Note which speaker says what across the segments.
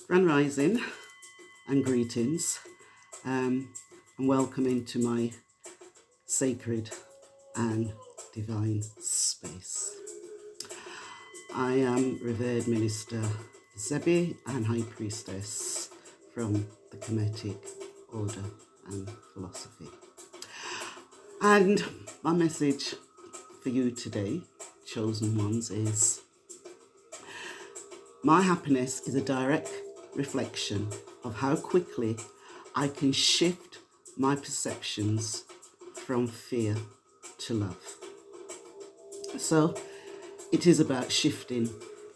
Speaker 1: Grand Rising and greetings, and welcome into my sacred and divine space. I am Revered Minister Zebi and High Priestess from the Kemetic Order and Philosophy. And my message for you today, chosen ones, is my happiness is a direct reflection of how quickly I can shift my perceptions from fear to love. So it is about shifting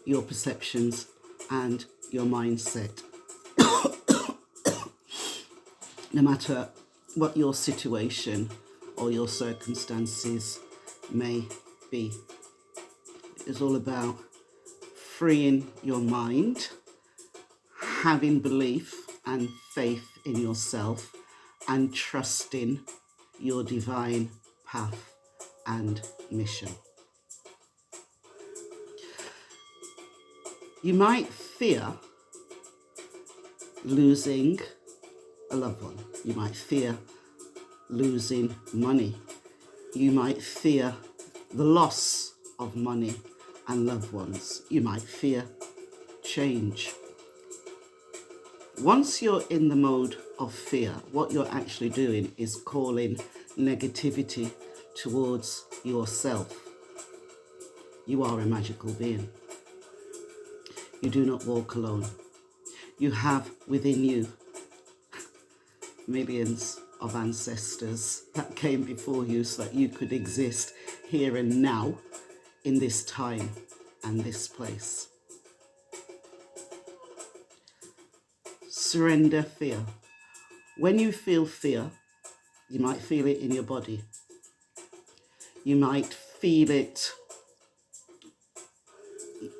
Speaker 1: your perceptions and your mindset. No matter what your situation or your circumstances may be. It's all about freeing your mind, having belief and faith in yourself, and trusting your divine path and mission. You might fear losing a loved one. You might fear losing money. You might fear the loss of money and loved ones. You might fear change. Once you're in the mode of fear, what you're actually doing is calling negativity towards yourself. You are a magical being. You do not walk alone. You have within you millions of ancestors that came before you so that you could exist here and now in this time and this place. Surrender fear. When you feel fear, you might feel it in your body. You might feel it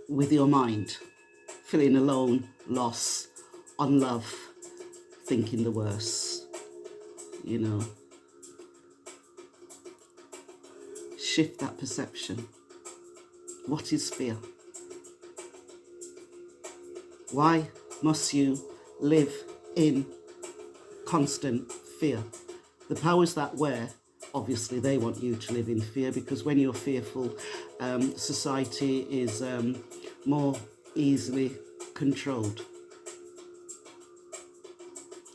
Speaker 1: with your mind, feeling alone, lost, unloved, thinking the worst, Shift that perception. What is fear? Why must you live in constant fear? The powers that were, obviously, they want you to live in fear, because when you're fearful, society is more easily controlled.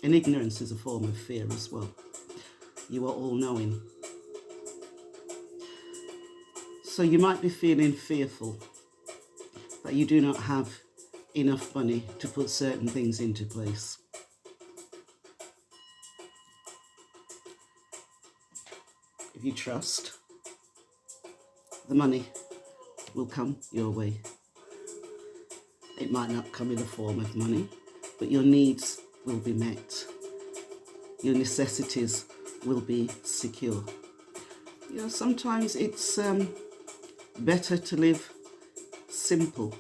Speaker 1: And ignorance is a form of fear as well. You are all-knowing. So you might be feeling fearful that you do not have enough money to put certain things into place. If you trust, the money will come your way. It might not come in the form of money, but your needs will be met. Your necessities will be secure. Sometimes it's better to live simple.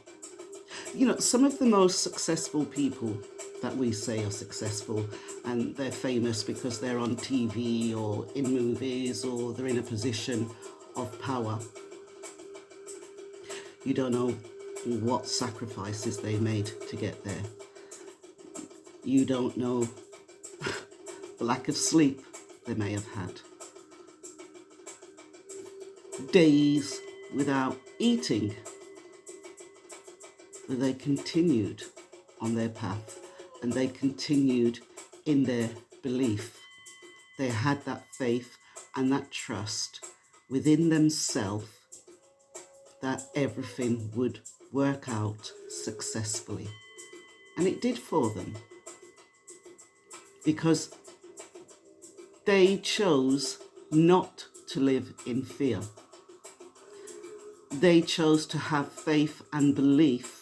Speaker 1: Some of the most successful people that we say are successful, and they're famous because they're on TV or in movies or they're in a position of power. You don't know what sacrifices they made to get there. You don't know the lack of sleep they may have had. Days without eating. But they continued on their path, and they continued in their belief. They had that faith and that trust within themselves that everything would work out successfully. And it did for them, because they chose not to live in fear. They chose to have faith and belief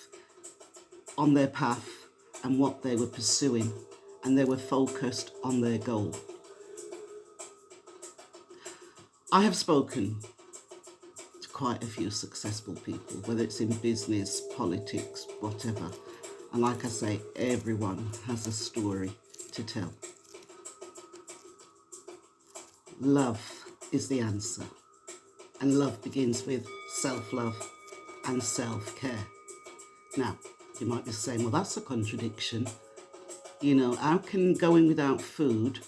Speaker 1: on their path and what they were pursuing, and they were focused on their goal. I have spoken to quite a few successful people, whether it's in business, politics, whatever. And like I say, everyone has a story to tell. Love is the answer. And love begins with self-love and self-care. Now, You might be saying, well, that's a contradiction. You know, how can going without food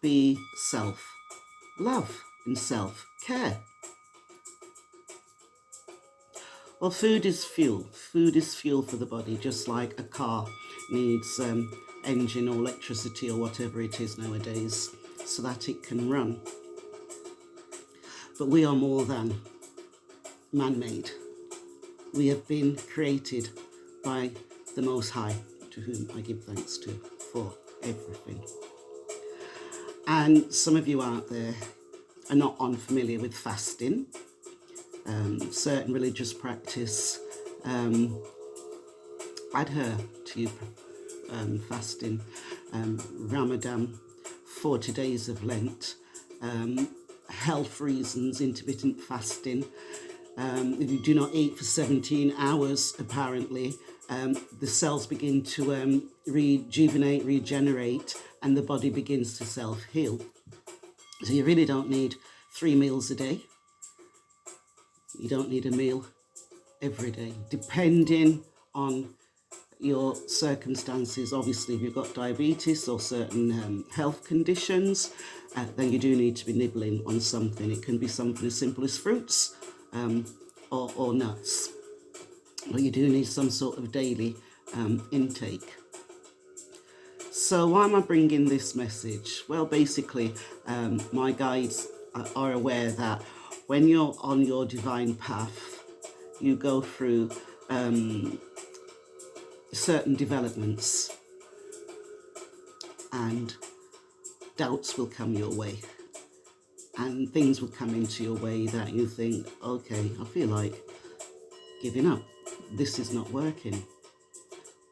Speaker 1: be self-love and self-care? Well, food is fuel. Food is fuel for the body, just like a car needs engine or electricity or whatever it is nowadays so that it can run. But we are more than man-made. We have been created by the Most High, to whom I give thanks to for everything. And some of you out there are not unfamiliar with fasting. Certain religious practice adhere to fasting, Ramadan, 40 days of Lent, health reasons, intermittent fasting. If you do not eat for 17 hours, apparently, the cells begin to rejuvenate, regenerate, and the body begins to self-heal. So you really don't need 3 meals a day. You don't need a meal every day, depending on your circumstances. Obviously, if you've got diabetes or certain health conditions, then you do need to be nibbling on something. It can be something as simple as fruits or nuts, but you do need some sort of daily intake. So why am I bringing this message? Well, basically, my guides are aware that when you're on your divine path, you go through certain developments and doubts will come your way and things will come into your way that you think, okay, I feel like giving up. This is not working.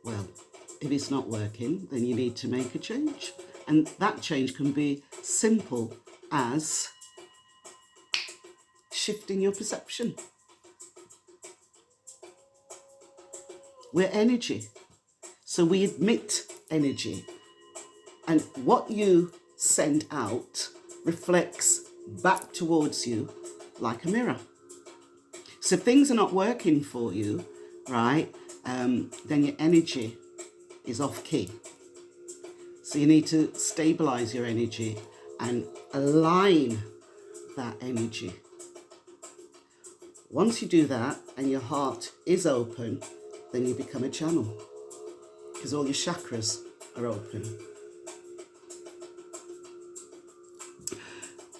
Speaker 1: Well, if it's not working, then you need to make a change. And that change can be simple as shifting your perception. We're energy. So we emit energy. And what you send out reflects back towards you like a mirror. So if things are not working for you, right, then your energy is off key. So you need to stabilize your energy and align that energy. Once you do that and your heart is open, then you become a channel because all your chakras are open.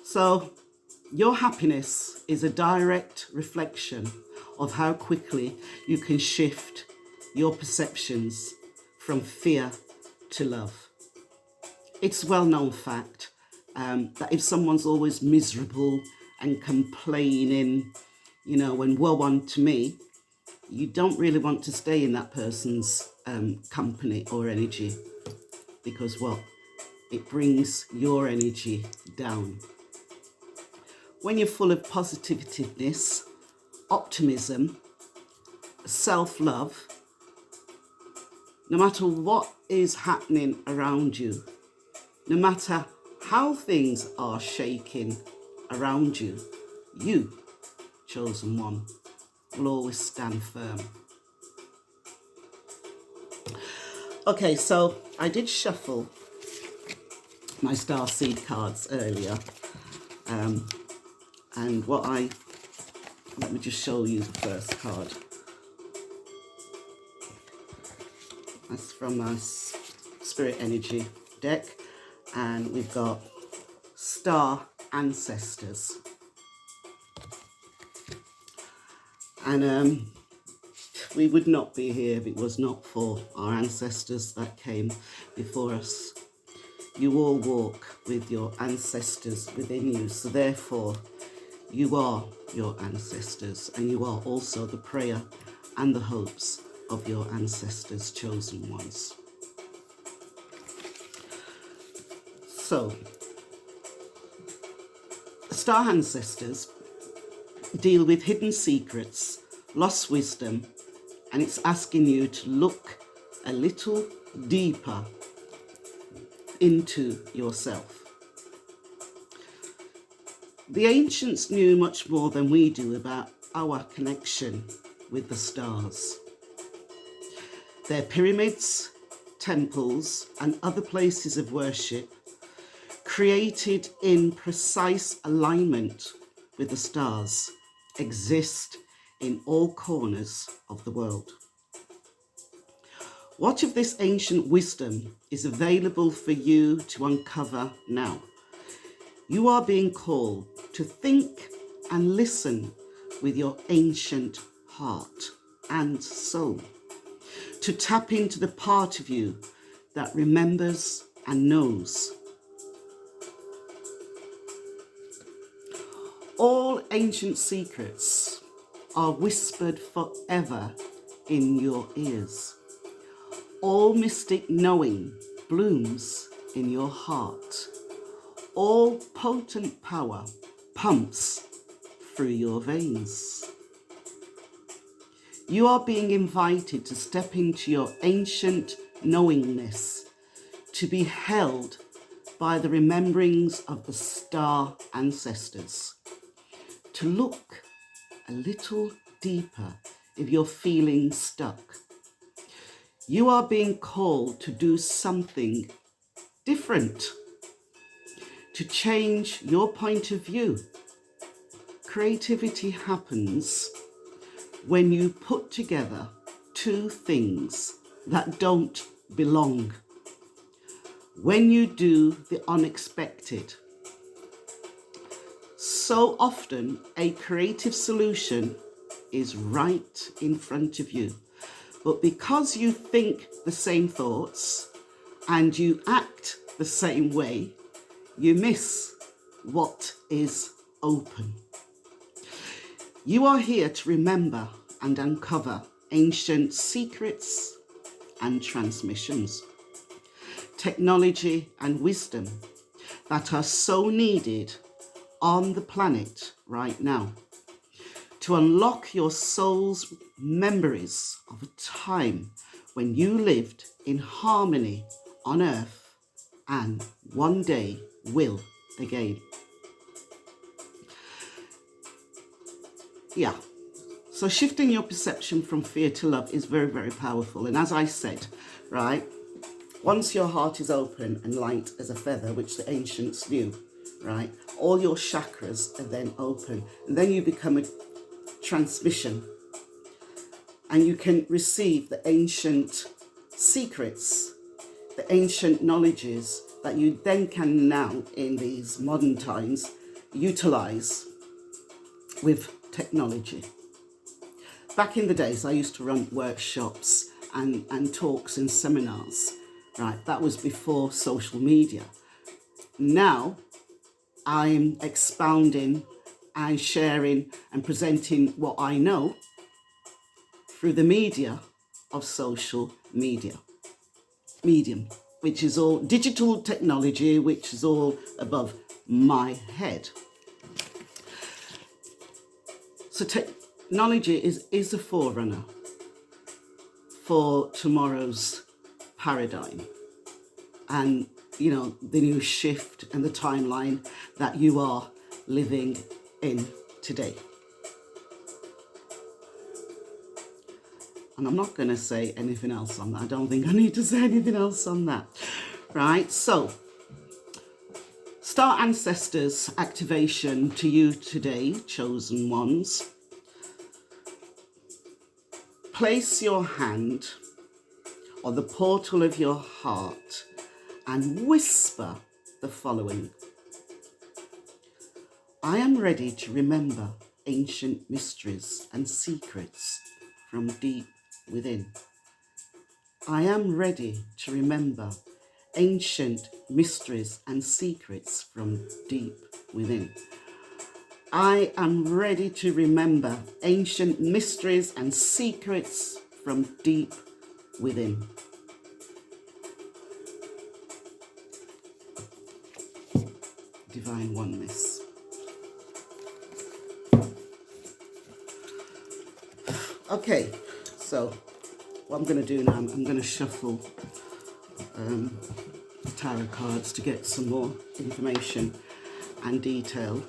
Speaker 1: So your happiness is a direct reflection of how quickly you can shift your perceptions from fear to love. It's a well-known fact that if someone's always miserable and complaining, you know, and woe unto me, you don't really want to stay in that person's company or energy, because what? It brings your energy down. When you're full of positiveness, optimism, self-love, no matter what is happening around you, no matter how things are shaking around you, you, chosen one, will always stand firm. Okay, so I did shuffle my star seed cards earlier. And let me just show you the first card. That's from my Spirit Energy deck. And we've got Star Ancestors. And we would not be here if it was not for our ancestors that came before us. You all walk with your ancestors within you, so therefore you are your ancestors, and you are also the prayer and the hopes of your ancestors, chosen ones. So, star ancestors deal with hidden secrets, lost wisdom, and it's asking you to look a little deeper into yourself. The ancients knew much more than we do about our connection with the stars. Their pyramids, temples, and other places of worship, created in precise alignment with the stars, exist in all corners of the world. What of this ancient wisdom is available for you to uncover now? You are being called to think and listen with your ancient heart and soul, to tap into the part of you that remembers and knows. All ancient secrets are whispered forever in your ears. All mystic knowing blooms in your heart. All potent power pumps through your veins. You are being invited to step into your ancient knowingness, to be held by the rememberings of the star ancestors, to look a little deeper if you're feeling stuck. You are being called to do something different, to change your point of view. Creativity happens when you put together two things that don't belong. When you do the unexpected. So often, a creative solution is right in front of you. But because you think the same thoughts and you act the same way, you miss what is open. You are here to remember and uncover ancient secrets and transmissions, technology and wisdom that are so needed on the planet right now, to unlock your soul's memories of a time when you lived in harmony on earth and one day will again. Yeah, so shifting your perception from fear to love is very, very powerful. And as I said, right, once your heart is open and light as a feather, which the ancients knew, right, all your chakras are then open. And then you become a transmission, and you can receive the ancient secrets, the ancient knowledges that you then can now, in these modern times, utilize with technology. Back in the days, I used to run workshops and talks and seminars, right? That was before social media. Now I'm expounding and sharing and presenting what I know through the media of social medium, which is all digital technology, which is all above my head. So technology is a forerunner for tomorrow's paradigm and, you know, the new shift and the timeline that you are living in today. And I'm not going to say anything else on that. I don't think I need to say anything else on that. Right, so Star Ancestors activation to you today, chosen ones. Place your hand on the portal of your heart and whisper the following. I am ready to remember ancient mysteries and secrets from deep within. I am ready to remember ancient mysteries and secrets from deep within. I am ready to remember ancient mysteries and secrets from deep within. Divine oneness. Okay, so what I'm going to do now, I'm going to shuffle tarot cards to get some more information and detail,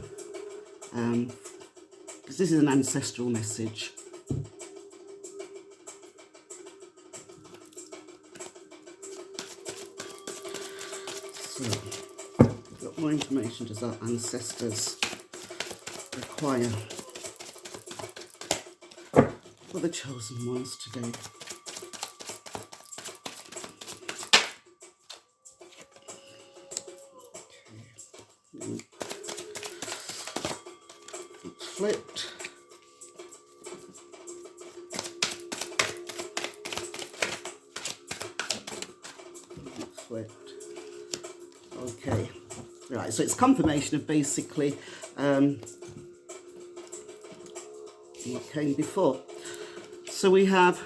Speaker 1: because this is an ancestral message. What more information does our ancestors require for the chosen ones today? Okay. It's flipped. Flipped. Okay. Right, so it's confirmation of basically what came before. So we have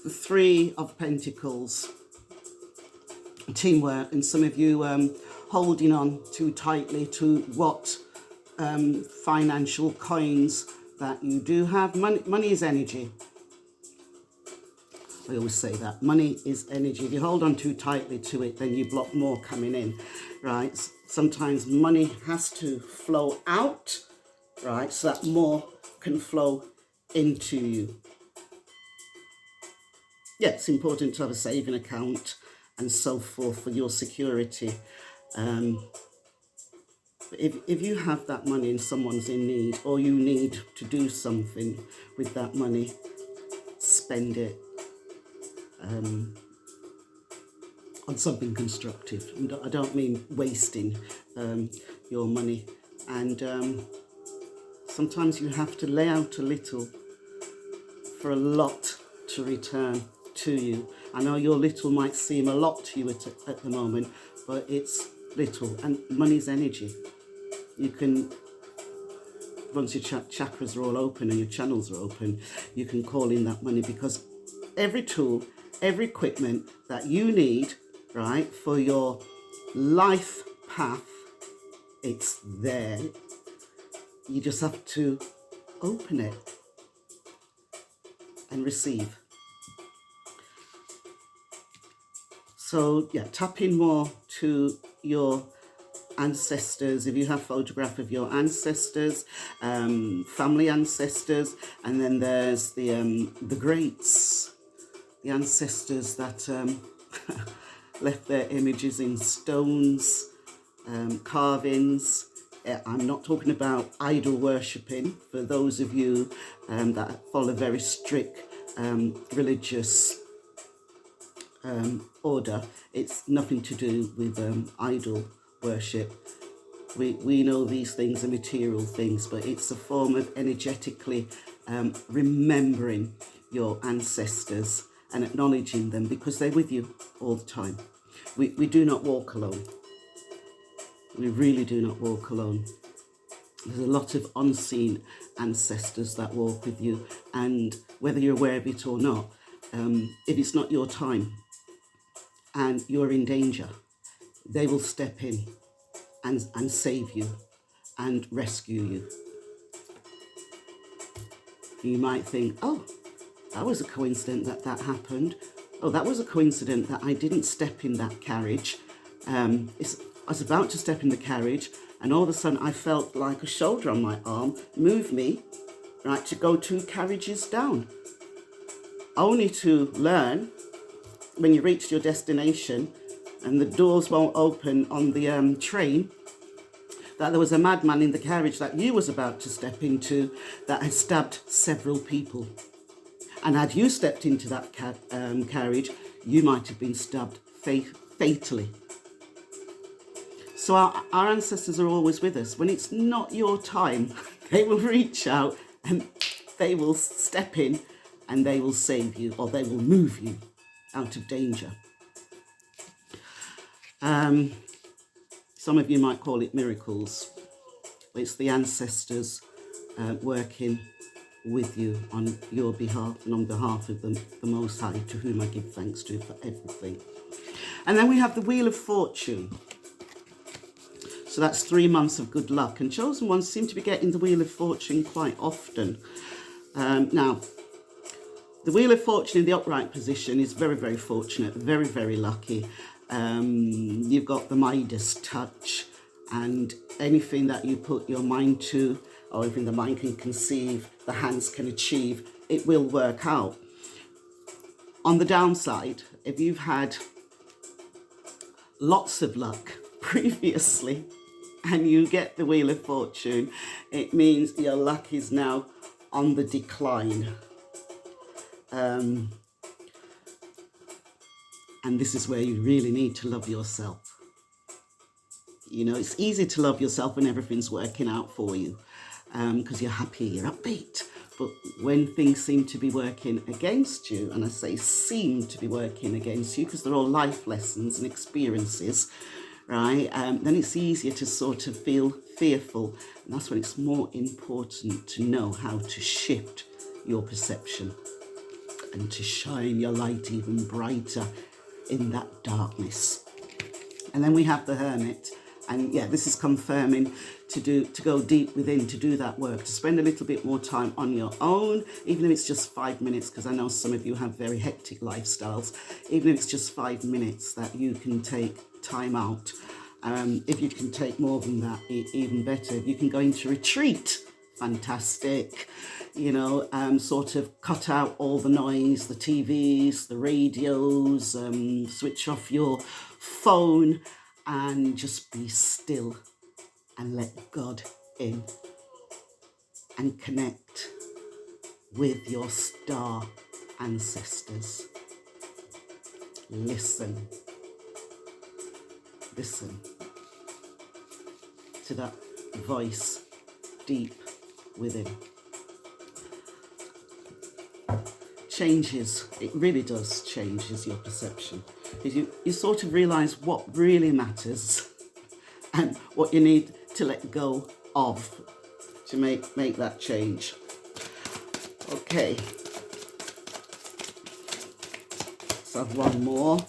Speaker 1: the Three of Pentacles, teamwork, and some of you holding on too tightly to what financial coins that you do have. Money is energy. I always say that. Money is energy. If you hold on too tightly to it, then you block more coming in, right? Sometimes money has to flow out, right, so that more can flow into you. Yeah, it's important to have a saving account and so forth for your security. If you have that money and someone's in need, or you need to do something with that money, spend it on something constructive. And I don't mean wasting your money. And sometimes you have to lay out a little for a lot to return to you. I know your little might seem a lot to you at the moment, but it's little. And money's energy. You can, once your chakras are all open and your channels are open, you can call in that money, because every tool, every equipment that you need, right, for your life path, it's there. You just have to open it and receive. So yeah, tap in more to your ancestors. If you have photograph of your ancestors, family ancestors, and then there's the greats, the ancestors that left their images in stones, carvings. I'm not talking about idol worshipping. For those of you that follow very strict religious order, it's nothing to do with idol worship. We know these things are material things, but it's a form of energetically remembering your ancestors and acknowledging them, because they're with you all the time. We do not walk alone. We really do not walk alone. There's a lot of unseen ancestors that walk with you, and whether you're aware of it or not, if it's not your time and you're in danger, they will step in and save you and rescue you. You might think, oh, that was a coincidence that happened. Oh, that was a coincidence that I didn't step in that carriage. I was about to step in the carriage, and all of a sudden I felt like a shoulder on my arm move me, right, to go 2 carriages down. Only to learn when you reach your destination and the doors won't open on the train, that there was a madman in the carriage that you was about to step into that had stabbed several people. And had you stepped into that carriage, you might have been stabbed fatally. So our ancestors are always with us. When it's not your time, they will reach out and they will step in and they will save you, or they will move you out of danger. Some of you might call it miracles. It's the ancestors working with you on your behalf and on behalf of the Most High, to whom I give thanks to for everything. And then we have the Wheel of Fortune. So that's 3 months of good luck. And chosen ones seem to be getting the Wheel of Fortune quite often. Now, the Wheel of Fortune in the upright position is very, very fortunate, very, very lucky. You've got the Midas touch, and anything that you put your mind to, or anything the mind can conceive, the hands can achieve, it will work out. On the downside, if you've had lots of luck previously and you get the Wheel of Fortune, it means your luck is now on the decline. And this is where you really need to love yourself. You know, it's easy to love yourself when everything's working out for you, because you're happy, you're upbeat. But when things seem to be working against you, and I say seem to be working against you because they're all life lessons and experiences, right? Then it's easier to sort of feel fearful. And that's when it's more important to know how to shift your perception and to shine your light even brighter in that darkness. And then we have the Hermit. And yeah, this is confirming to go deep within, to do that work, to spend a little bit more time on your own, even if it's just 5 minutes, because I know some of you have very hectic lifestyles. Even if it's just 5 minutes that you can take time out. If you can take more than that, even better. If you can go into retreat, fantastic. You know, sort of cut out all the noise, the TVs, the radios, switch off your phone and just be still and let God in and connect with your star ancestors. Listen to that voice deep within. Changes, it really does changes your perception. You sort of realise what really matters and what you need to let go of to make that change. Okay, let's have one more.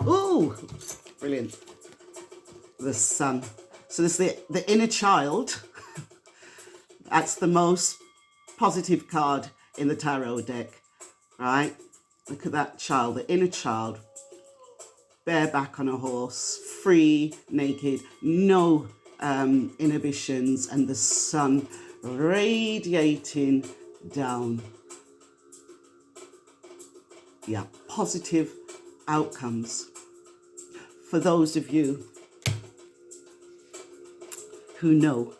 Speaker 1: Ooh, brilliant. The Sun. So there's the inner child. That's the most positive card in the tarot deck, right? Look at that child, the inner child, bareback on a horse, free, naked, no inhibitions, and the sun radiating down. Yeah, positive outcomes for those of you who know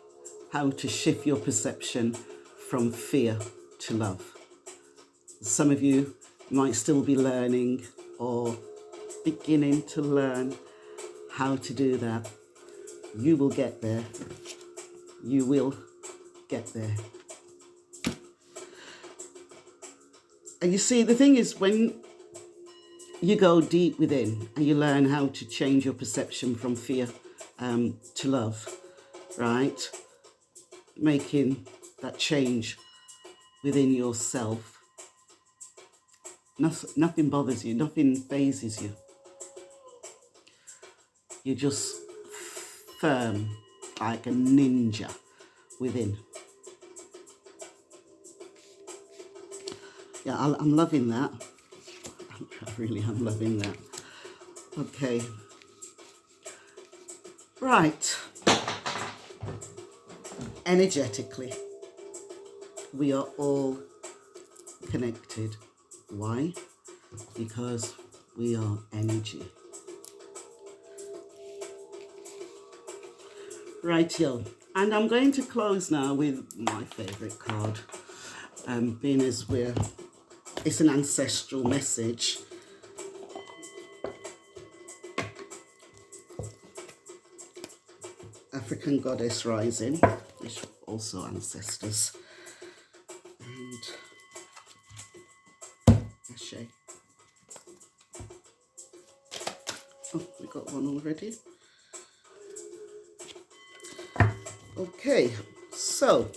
Speaker 1: how to shift your perception from fear to love. Some of you might still be learning or beginning to learn how to do that. You will get there. You will get there. And you see, the thing is, when you go deep within and you learn how to change your perception from fear to love, right? Making that change within yourself. Nothing bothers you, nothing phases you. You're just firm, like a ninja within. Yeah, I'm loving that. I really am loving that. Okay. Right. Energetically, we are all connected. Why? Because we are energy. Rightio. And I'm going to close now with my favourite card. Being as it's an ancestral message. African Goddess Rising, which also ancestors. And Ashe. Oh, we got one already. Okay, so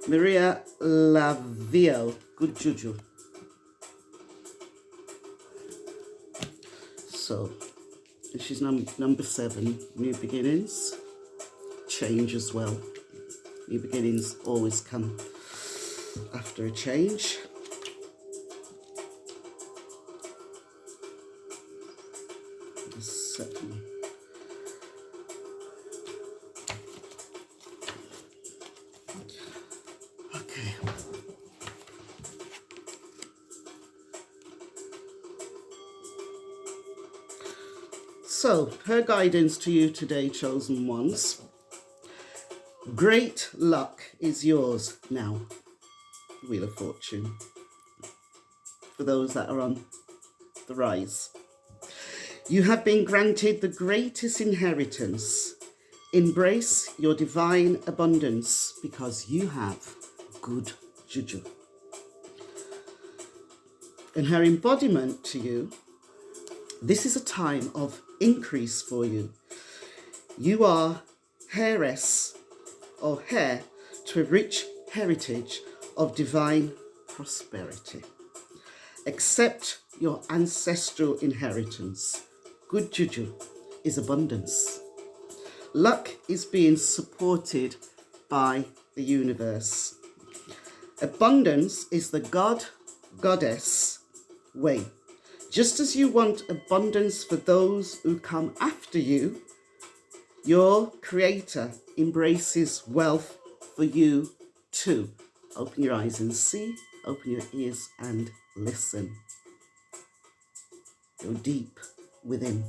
Speaker 1: Maria Lavio, good juju. So she's number 7, new beginnings, change as well. New beginnings always come after a change. The 7. So, her guidance to you today, chosen ones. Great luck is yours now. Wheel of Fortune. For those that are on the rise. You have been granted the greatest inheritance. Embrace your divine abundance because you have good juju. And her embodiment to you, this is a time of increase for you. You are heiress or heir to a rich heritage of divine prosperity. Accept your ancestral inheritance. Good juju is abundance. Luck is being supported by the universe. Abundance is the God, goddess way. Just as you want abundance for those who come after you, your creator embraces wealth for you too. Open your eyes and see, open your ears and listen. Go deep within.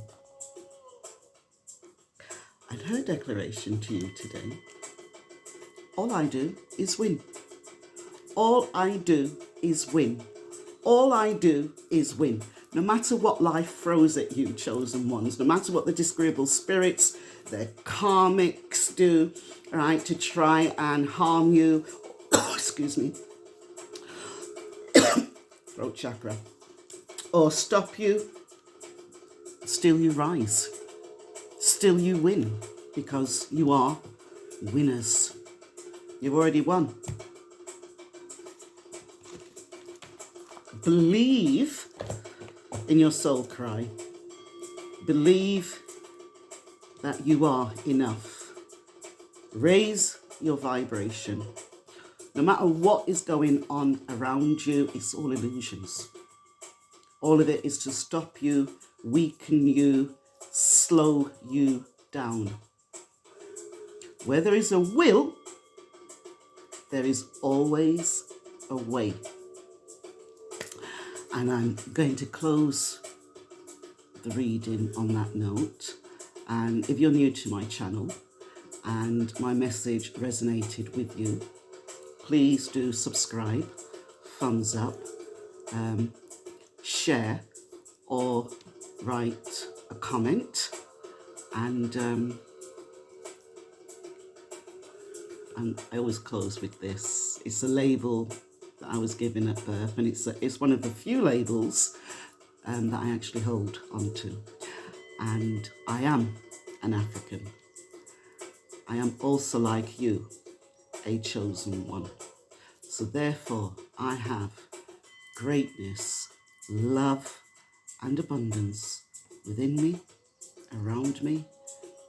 Speaker 1: And her declaration to you today, all I do is win. All I do is win. All I do is win. No matter what life throws at you, chosen ones, no matter what the disagreeable spirits, the karmics do, right, to try and harm you, excuse me, throat chakra, or stop you, still you rise. Still you win because you are winners. You've already won. Believe in your soul cry. Believe that you are enough. Raise your vibration. No matter what is going on around you, it's all illusions. All of it is to stop you, weaken you, slow you down. Where there is a will, there is always a way. And I'm going to close the reading on that note. And if you're new to my channel and my message resonated with you, please do subscribe, thumbs up, share, or write a comment. And I always close with this. It's a label that I was given at birth, and it's one of the few labels that I actually hold onto. And I am an African. I am also like you, a chosen one. So therefore, I have greatness, love, and abundance within me, around me,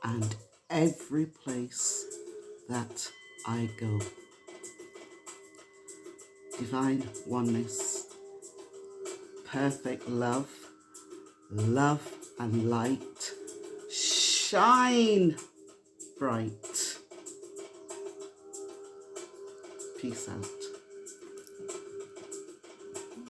Speaker 1: and every place that I go. Divine oneness, perfect love, love and light, shine bright. Peace out.